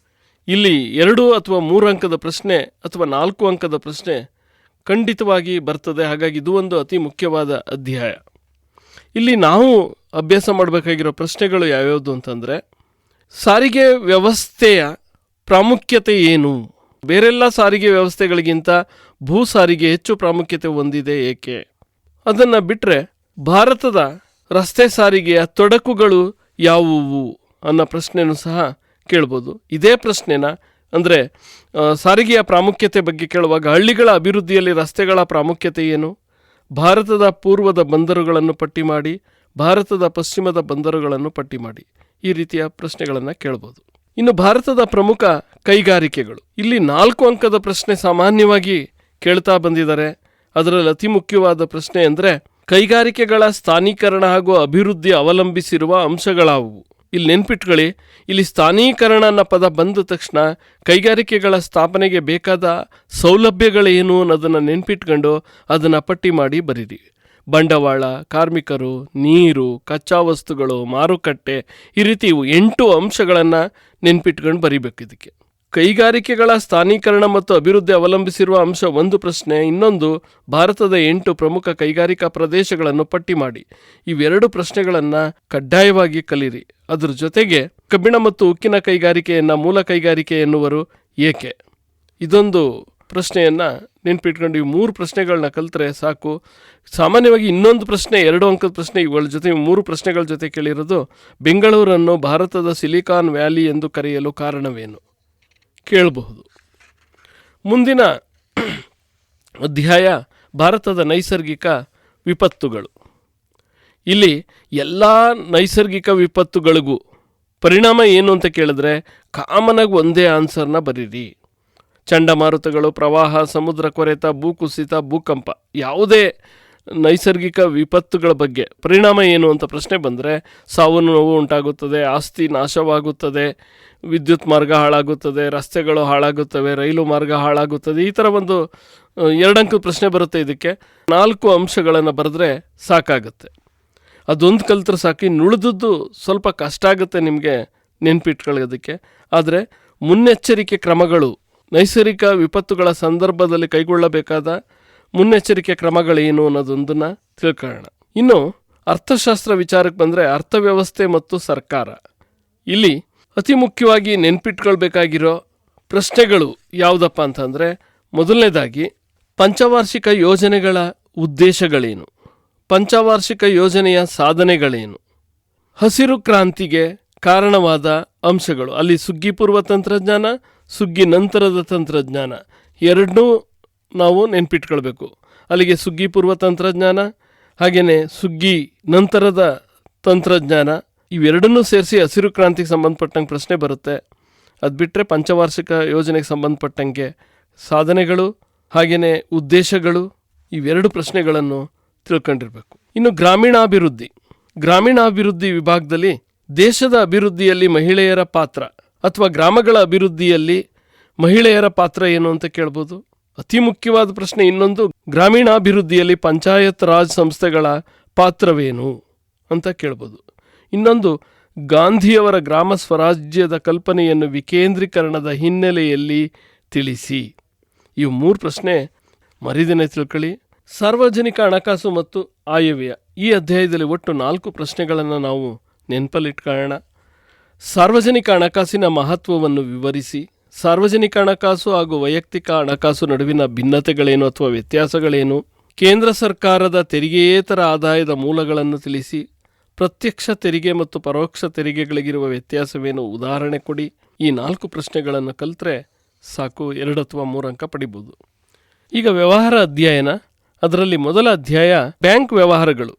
ಇಲ್ಲಿ 2 ಅಥವಾ 3 ಅಂಕದ ಪ್ರಶ್ನೆ ಅಥವಾ 4 ಅಂಕದ ಪ್ರಶ್ನೆ ಖಂಡಿತವಾಗಿ ಬರ್ತದೆ. ಹಾಗಾಗಿ ಇದು ಒಂದು ಅತಿ ಮುಖ್ಯವಾದ ಅಧ್ಯಾಯ. ಇಲ್ಲಿ ನಾವು ಅಭ್ಯಾಸ ಮಾಡಬೇಕಾಗಿರೋ ಪ್ರಶ್ನೆಗಳು ಯಾವ್ಯಾವುದು ಅಂತಂದರೆ, ಸಾರಿಗೆ ವ್ಯವಸ್ಥೆಯ ಪ್ರಾಮುಖ್ಯತೆ ಏನು? ಬೇರೆಲ್ಲ ಸಾರಿಗೆ ವ್ಯವಸ್ಥೆಗಳಿಗಿಂತ ಭೂ ಸಾರಿಗೆ ಹೆಚ್ಚು ಪ್ರಾಮುಖ್ಯತೆ ಹೊಂದಿದೆ ಏಕೆ? ಅದನ್ನು ಬಿಟ್ಟರೆ ಭಾರತದ ರಸ್ತೆ ಸಾರಿಗೆಯ ತೊಡಕುಗಳು ಯಾವುವು ಅನ್ನೋ ಪ್ರಶ್ನೆನೂ ಸಹ ಕೇಳ್ಬೋದು. ಇದೇ ಪ್ರಶ್ನೆನ ಅಂದರೆ ಸಾರಿಗೆಯ ಪ್ರಾಮುಖ್ಯತೆ ಬಗ್ಗೆ ಕೇಳುವಾಗ ಹಳ್ಳಿಗಳ ಅಭಿವೃದ್ಧಿಯಲ್ಲಿ ರಸ್ತೆಗಳ ಪ್ರಾಮುಖ್ಯತೆ ಏನು? ಭಾರತದ ಪೂರ್ವದ ಬಂದರುಗಳನ್ನು ಪಟ್ಟಿ ಮಾಡಿ, ಭಾರತದ ಪಶ್ಚಿಮದ ಬಂದರುಗಳನ್ನು ಪಟ್ಟಿ ಮಾಡಿ, ಈ ರೀತಿಯ ಪ್ರಶ್ನೆಗಳನ್ನು ಕೇಳ್ಬೋದು. ಇನ್ನು ಭಾರತದ ಪ್ರಮುಖ ಕೈಗಾರಿಕೆಗಳು. ಇಲ್ಲಿ 4 ಅಂಕದ ಪ್ರಶ್ನೆ ಸಾಮಾನ್ಯವಾಗಿ ಕೇಳ್ತಾ ಬಂದಿದ್ದಾರೆ. ಅದರಲ್ಲಿ ಅತಿ ಮುಖ್ಯವಾದ ಪ್ರಶ್ನೆ ಅಂದರೆ, ಕೈಗಾರಿಕೆಗಳ ಸ್ಥಾನೀಕರಣ ಹಾಗೂ ಅಭಿವೃದ್ಧಿ ಅವಲಂಬಿಸಿರುವ ಅಂಶಗಳಾವುವು? ಇಲ್ಲಿ ನೆನ್ಪಿಟ್ಕೊಳ್ಳಿ, ಇಲ್ಲಿ ಸ್ಥಾನೀಕರಣ ಅನ್ನೋ ಪದ ಬಂದ ತಕ್ಷಣ ಕೈಗಾರಿಕೆಗಳ ಸ್ಥಾಪನೆಗೆ ಬೇಕಾದ ಸೌಲಭ್ಯಗಳೇನು ಅನ್ನೋದನ್ನು ನೆನ್ಪಿಟ್ಕೊಂಡು ಅದನ್ನು ಪಟ್ಟಿ ಮಾಡಿ ಬರೀರಿ. ಬಂಡವಾಳ, ಕಾರ್ಮಿಕರು, ನೀರು, ಕಚ್ಚಾ ವಸ್ತುಗಳು, ಮಾರುಕಟ್ಟೆ, ಈ ರೀತಿ 8 ಅಂಶಗಳನ್ನು ನೆನ್ಪಿಟ್ಕೊಂಡು ಬರೀಬೇಕು. ಇದಕ್ಕೆ ಕೈಗಾರಿಕೆಗಳ ಸ್ಥಾನೀಕರಣ ಮತ್ತು ಅಭಿವೃದ್ಧಿ ಅವಲಂಬಿಸಿರುವ ಅಂಶ ಒಂದು ಪ್ರಶ್ನೆ, ಇನ್ನೊಂದು ಭಾರತದ 8 ಪ್ರಮುಖ ಕೈಗಾರಿಕಾ ಪ್ರದೇಶಗಳನ್ನು ಪಟ್ಟಿ ಮಾಡಿ. ಇವೆರಡು ಪ್ರಶ್ನೆಗಳನ್ನು ಕಡ್ಡಾಯವಾಗಿ ಕಲೀರಿ. ಅದರ ಜೊತೆಗೆ ಕಬ್ಬಿಣ ಮತ್ತು ಉಕ್ಕಿನ ಕೈಗಾರಿಕೆಯನ್ನು ಮೂಲ ಕೈಗಾರಿಕೆ ಎನ್ನುವರು ಏಕೆ? ಇದೊಂದು ಪ್ರಶ್ನೆಯನ್ನು ನೆನ್ಪಿಟ್ಕೊಂಡು ಈ 3 ಪ್ರಶ್ನೆಗಳನ್ನ ಕಲಿತ್ರೆ ಸಾಕು. ಸಾಮಾನ್ಯವಾಗಿ ಇನ್ನೊಂದು ಪ್ರಶ್ನೆ 2 ಅಂಕದ ಪ್ರಶ್ನೆ ಇವುಗಳ ಜೊತೆ 3 ಪ್ರಶ್ನೆಗಳ ಜೊತೆ ಕೇಳಿರೋದು, ಬೆಂಗಳೂರನ್ನು ಭಾರತದ ಸಿಲಿಕಾನ್ ವ್ಯಾಲಿ ಎಂದು ಕರೆಯಲು ಕಾರಣವೇನು ಕೇಳಬಹುದು. ಮುಂದಿನ ಅಧ್ಯಾಯ ಭಾರತದ ನೈಸರ್ಗಿಕ ವಿಪತ್ತುಗಳು. ಇಲ್ಲಿ ಎಲ್ಲ ನೈಸರ್ಗಿಕ ವಿಪತ್ತುಗಳಿಗೂ ಪರಿಣಾಮ ಏನು ಅಂತ ಕೇಳಿದ್ರೆ ಕಾಮನಾಗಿ ಒಂದೇ ಆನ್ಸರ್ನ ಬರೀರಿ. ಚಂಡಮಾರುತಗಳು, ಪ್ರವಾಹ, ಸಮುದ್ರ ಕೊರೆತ, ಭೂಕುಸಿತ, ಭೂಕಂಪ, ಯಾವುದೇ ನೈಸರ್ಗಿಕ ವಿಪತ್ತುಗಳ ಬಗ್ಗೆ ಪರಿಣಾಮ ಏನು ಅಂತ ಪ್ರಶ್ನೆ ಬಂದರೆ ಸಾವು ನೋವು ಉಂಟಾಗುತ್ತದೆ, ಆಸ್ತಿ ನಾಶವಾಗುತ್ತದೆ, ವಿದ್ಯುತ್ ಮಾರ್ಗ ಹಾಳಾಗುತ್ತದೆ, ರಸ್ತೆಗಳು ಹಾಳಾಗುತ್ತವೆ, ರೈಲು ಮಾರ್ಗ ಹಾಳಾಗುತ್ತದೆ. ಈ ಥರ ಒಂದು 2 ಅಂಕದ ಪ್ರಶ್ನೆ ಬರುತ್ತೆ. ಇದಕ್ಕೆ 4 ಅಂಶಗಳನ್ನು ಬರೆದ್ರೆ ಸಾಕಾಗುತ್ತೆ. ಅದೊಂದು ಕಲ್ತ್ರೆ ಸಾಕು. ಇನ್ನು ಉಳಿದದ್ದು ಸ್ವಲ್ಪ ಕಷ್ಟ ಆಗುತ್ತೆ ನಿಮಗೆ ನೆನ್ಪಿಟ್ಕೊಳ್ಳೋದಕ್ಕೆ. ಆದರೆ ಮುನ್ನೆಚ್ಚರಿಕೆ ಕ್ರಮಗಳು, ನೈಸರ್ಗಿಕ ವಿಪತ್ತುಗಳ ಸಂದರ್ಭದಲ್ಲಿ ಕೈಗೊಳ್ಳಬೇಕಾದ ಮುನ್ನೆಚ್ಚರಿಕೆ ಕ್ರಮಗಳೇನು ಅನ್ನೋದೊಂದನ್ನು ತಿಳ್ಕೊಳ್ಳೋಣ. ಇನ್ನು ಅರ್ಥಶಾಸ್ತ್ರ ವಿಚಾರಕ್ಕೆ ಬಂದರೆ ಅರ್ಥವ್ಯವಸ್ಥೆ ಮತ್ತು ಸರ್ಕಾರ. ಇಲ್ಲಿ ಅತಿ ಮುಖ್ಯವಾಗಿ ನೆನ್ಪಿಟ್ಕೊಳ್ಬೇಕಾಗಿರೋ ಪ್ರಶ್ನೆಗಳು ಯಾವುದಪ್ಪ ಅಂತಂದರೆ, ಮೊದಲನೇದಾಗಿ ಪಂಚವಾರ್ಷಿಕ ಯೋಜನೆಗಳ ಉದ್ದೇಶಗಳೇನು, ಪಂಚವಾರ್ಷಿಕ ಯೋಜನೆಯ ಸಾಧನೆಗಳೇನು, ಹಸಿರು ಕ್ರಾಂತಿಗೆ ಕಾರಣವಾದ ಅಂಶಗಳು. ಅಲ್ಲಿ ಸುಗ್ಗಿ ಪೂರ್ವ ತಂತ್ರಜ್ಞಾನ, ಸುಗ್ಗಿ ನಂತರದ ತಂತ್ರಜ್ಞಾನ ಎರಡನ್ನೂ ನಾವು ನೆನ್ಪಿಟ್ಕೊಳ್ಬೇಕು. ಅಲ್ಲಿಗೆ ಸುಗ್ಗಿ ಪೂರ್ವ ತಂತ್ರಜ್ಞಾನ ಹಾಗೆಯೇ ಸುಗ್ಗಿ ನಂತರದ ತಂತ್ರಜ್ಞಾನ ಇವೆರಡನ್ನೂ ಸೇರಿಸಿ ಹಸಿರು ಕ್ರಾಂತಿಗೆ ಸಂಬಂಧಪಟ್ಟಂಗೆ ಪ್ರಶ್ನೆ ಬರುತ್ತೆ. ಅದು ಬಿಟ್ಟರೆ ಪಂಚವಾರ್ಷಿಕ ಯೋಜನೆಗೆ ಸಂಬಂಧಪಟ್ಟಂಗೆ ಸಾಧನೆಗಳು ಹಾಗೆಯೇ ಉದ್ದೇಶಗಳು, ಇವೆರಡು ಪ್ರಶ್ನೆಗಳನ್ನು ತಿಳ್ಕೊಂಡಿರಬೇಕು. ಇನ್ನು ಗ್ರಾಮೀಣಾಭಿವೃದ್ಧಿ ವಿಭಾಗದಲ್ಲಿ ದೇಶದ ಅಭಿವೃದ್ಧಿಯಲ್ಲಿ ಮಹಿಳೆಯರ ಪಾತ್ರ ಅಥವಾ ಗ್ರಾಮಗಳ ಅಭಿವೃದ್ಧಿಯಲ್ಲಿ ಮಹಿಳೆಯರ ಪಾತ್ರ ಏನು ಅಂತ ಕೇಳ್ಬೋದು. ಅತಿ ಮುಖ್ಯವಾದ ಪ್ರಶ್ನೆ ಇನ್ನೊಂದು, ಗ್ರಾಮೀಣಾಭಿವೃದ್ಧಿಯಲ್ಲಿ ಪಂಚಾಯತ್ ರಾಜ್ ಸಂಸ್ಥೆಗಳ ಪಾತ್ರವೇನು ಅಂತ ಕೇಳ್ಬೋದು. ಇನ್ನೊಂದು, ಗಾಂಧಿಯವರ ಗ್ರಾಮ ಸ್ವರಾಜ್ಯದ ಕಲ್ಪನೆಯನ್ನು ವಿಕೇಂದ್ರೀಕರಣದ ಹಿನ್ನೆಲೆಯಲ್ಲಿ ತಿಳಿಸಿ. ಇವು 3 ಪ್ರಶ್ನೆ ಮರಿದೇನೆ ತಿಳ್ಕೊಳ್ಳಿ. ಸಾರ್ವಜನಿಕ ಹಣಕಾಸು ಮತ್ತು ಆಯವ್ಯಯ, ಈ ಅಧ್ಯಾಯದಲ್ಲಿ ಒಟ್ಟು 4 ಪ್ರಶ್ನೆಗಳನ್ನು ನಾವು ನೆನಪಲ್ಲಿಟ್ಕೊಳ್ಳೋಣ. ಸಾರ್ವಜನಿಕ ಹಣಕಾಸಿನ ಮಹತ್ವವನ್ನು ವಿವರಿಸಿ, ಸಾರ್ವಜನಿಕ ಹಣಕಾಸು ಹಾಗೂ ವೈಯಕ್ತಿಕ ಹಣಕಾಸು ನಡುವಿನ ಭಿನ್ನತೆಗಳೇನು ಅಥವಾ ವ್ಯತ್ಯಾಸಗಳೇನು, ಕೇಂದ್ರ ಸರ್ಕಾರದ ತೆರಿಗೆಯೇತರ ಆದಾಯದ ಮೂಲಗಳನ್ನು ತಿಳಿಸಿ, ಪ್ರತ್ಯಕ್ಷ ತೆರಿಗೆ ಮತ್ತು ಪರೋಕ್ಷ ತೆರಿಗೆಗಳಿಗಿರುವ ವ್ಯತ್ಯಾಸವೇನು, ಉದಾಹರಣೆ ಕೊಡಿ. ಈ 4 ಪ್ರಶ್ನೆಗಳನ್ನು ಕಲಿತ್ರೆ ಸಾಕು, 2 ಅಥವಾ 3 ಅಂಕ ಪಡಿಬೋದು. ಈಗ ವ್ಯವಹಾರ ಅಧ್ಯಯನ, ಅದರಲ್ಲಿ ಮೊದಲ ಅಧ್ಯಾಯ ಬ್ಯಾಂಕ್ ವ್ಯವಹಾರಗಳು.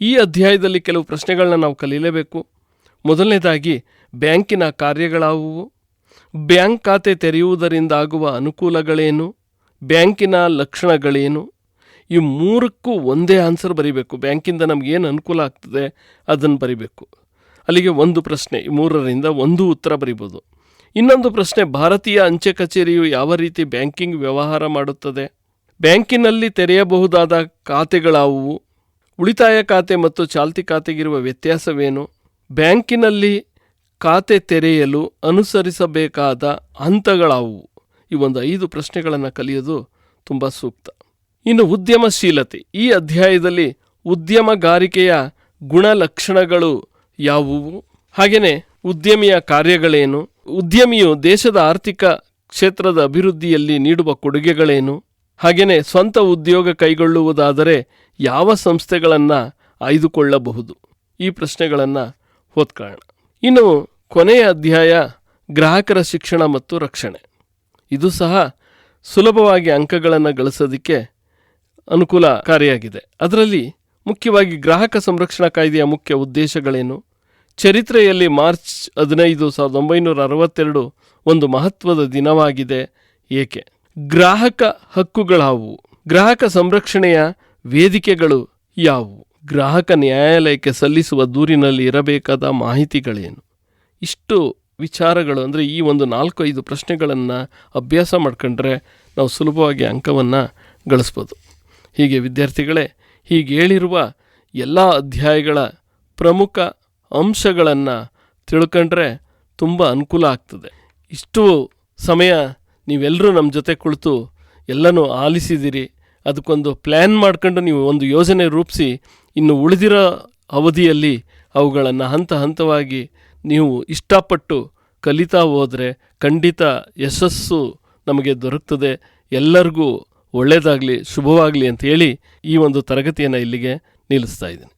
ಈ ಅಧ್ಯಾಯದಲ್ಲಿ ಕೆಲವು ಪ್ರಶ್ನೆಗಳನ್ನ ನಾವು ಕಲೀಲೇಬೇಕು. ಮೊದಲನೇದಾಗಿ ಬ್ಯಾಂಕಿನ ಕಾರ್ಯಗಳಾವುವು, ಬ್ಯಾಂಕ್ ಖಾತೆ ತೆರೆಯುವುದರಿಂದಾಗುವ ಅನುಕೂಲಗಳೇನು, ಬ್ಯಾಂಕಿನ ಲಕ್ಷಣಗಳೇನು. ಈ 3ಕ್ಕೂ ಒಂದೇ ಆನ್ಸರ್ ಬರೀಬೇಕು. ಬ್ಯಾಂಕಿಂದ ನಮಗೇನು ಅನುಕೂಲ ಆಗ್ತದೆ ಅದನ್ನು ಬರೀಬೇಕು. ಅಲ್ಲಿಗೆ ಒಂದು ಪ್ರಶ್ನೆ, 3ರಿಂದ 1 ಉತ್ತರ ಬರೀಬೋದು. ಇನ್ನೊಂದು ಪ್ರಶ್ನೆ, ಭಾರತೀಯ ಅಂಚೆ ಕಚೇರಿಯು ಯಾವ ರೀತಿ ಬ್ಯಾಂಕಿಂಗ್ ವ್ಯವಹಾರ ಮಾಡುತ್ತದೆ, ಬ್ಯಾಂಕಿನಲ್ಲಿ ತೆರೆಯಬಹುದಾದ ಖಾತೆಗಳಾವುವು, ಉಳಿತಾಯ ಖಾತೆ ಮತ್ತು ಚಾಲ್ತಿ ಖಾತೆಗಿರುವ ವ್ಯತ್ಯಾಸವೇನು, ಬ್ಯಾಂಕಿನಲ್ಲಿ ಖಾತೆ ತೆರೆಯಲು ಅನುಸರಿಸಬೇಕಾದ ಹಂತಗಳಾವುವು. ಈ ಒಂದು 5 ಪ್ರಶ್ನೆಗಳನ್ನು ಕಲಿಯೋದು ತುಂಬ ಸೂಕ್ತ. ಇನ್ನು ಉದ್ಯಮಶೀಲತೆ, ಈ ಅಧ್ಯಾಯದಲ್ಲಿ ಉದ್ಯಮಗಾರಿಕೆಯ ಗುಣಲಕ್ಷಣಗಳು ಯಾವುವು, ಹಾಗೆಯೇ ಉದ್ಯಮಿಯ ಕಾರ್ಯಗಳೇನು, ಉದ್ಯಮಿಯು ದೇಶದ ಆರ್ಥಿಕ ಕ್ಷೇತ್ರದ ಅಭಿವೃದ್ಧಿಯಲ್ಲಿ ನೀಡುವ ಕೊಡುಗೆಗಳೇನು, ಹಾಗೆಯೇ ಸ್ವಂತ ಉದ್ಯೋಗ ಕೈಗೊಳ್ಳುವುದಾದರೆ ಯಾವ ಸಂಸ್ಥೆಗಳನ್ನು ಆಯ್ದುಕೊಳ್ಳಬಹುದು. ಈ ಪ್ರಶ್ನೆಗಳನ್ನು ಓದ್ಕೊಳ್ಳೋಣ. ಇನ್ನು ಕೊನೆಯ ಅಧ್ಯಾಯ ಗ್ರಾಹಕರ ಶಿಕ್ಷಣ ಮತ್ತು ರಕ್ಷಣೆ. ಇದು ಸಹ ಸುಲಭವಾಗಿ ಅಂಕಗಳನ್ನು ಗಳಿಸೋದಕ್ಕೆ ಅನುಕೂಲಕಾರಿಯಾಗಿದೆ. ಅದರಲ್ಲಿ ಮುಖ್ಯವಾಗಿ ಗ್ರಾಹಕ ಸಂರಕ್ಷಣಾ ಕಾಯ್ದೆಯ ಮುಖ್ಯ ಉದ್ದೇಶಗಳೇನು, ಚರಿತ್ರೆಯಲ್ಲಿ ಮಾರ್ಚ್ 15, 1962 ಒಂದು ಮಹತ್ವದ ದಿನವಾಗಿದೆ, ಏಕೆ, ಗ್ರಾಹಕ ಹಕ್ಕುಗಳಾವುವು, ಗ್ರಾಹಕ ಸಂರಕ್ಷಣೆಯ ವೇದಿಕೆಗಳು ಯಾವುವು. ಗ್ರಾಹಕ ನ್ಯಾಯಾಲಯಕ್ಕೆ ಸಲ್ಲಿಸುವ ದೂರಿನಲ್ಲಿ ಇರಬೇಕಾದ ಮಾಹಿತಿಗಳೇನು? ಇಷ್ಟು ವಿಚಾರಗಳು ಅಂದರೆ ಈ ಒಂದು 4-5 ಪ್ರಶ್ನೆಗಳನ್ನು ಅಭ್ಯಾಸ ಮಾಡ್ಕೊಂಡ್ರೆ ನಾವು ಸುಲಭವಾಗಿ ಅಂಕವನ್ನು ಗಳಿಸ್ಬೋದು. ಹೀಗೆ ವಿದ್ಯಾರ್ಥಿಗಳೇ, ಹೀಗೆ ಹೇಳಿರುವ ಎಲ್ಲ ಅಧ್ಯಾಯಗಳ ಪ್ರಮುಖ ಅಂಶಗಳನ್ನು ತಿಳ್ಕೊಂಡ್ರೆ ತುಂಬ ಅನುಕೂಲ ಆಗ್ತದೆ. ಇಷ್ಟು ಸಮಯ ನೀವೆಲ್ಲರೂ ನಮ್ಮ ಜೊತೆ ಕುಳಿತು ಎಲ್ಲನೂ ಆಲಿಸಿದಿರಿ. ಅದಕ್ಕೊಂದು ಪ್ಲ್ಯಾನ್ ಮಾಡ್ಕೊಂಡು ನೀವು ಒಂದು ಯೋಜನೆ ರೂಪಿಸಿ ಇನ್ನು ಉಳಿದಿರೋ ಅವಧಿಯಲ್ಲಿ ಅವುಗಳನ್ನು ಹಂತ ಹಂತವಾಗಿ ನೀವು ಇಷ್ಟಪಟ್ಟು ಕಲಿತಾ ಹೋದರೆ ಖಂಡಿತ ಯಶಸ್ಸು ನಮಗೆ ದೊರಕ್ತದೆ. ಎಲ್ಲರಿಗೂ ಒಳ್ಳೆಯದಾಗಲಿ, ಶುಭವಾಗಲಿ ಅಂತ ಹೇಳಿ ಈ ಒಂದು ತರಗತಿಯನ್ನು ಇಲ್ಲಿಗೆ ನಿಲ್ಲಿಸ್ತಾ ಇದ್ದೀನಿ.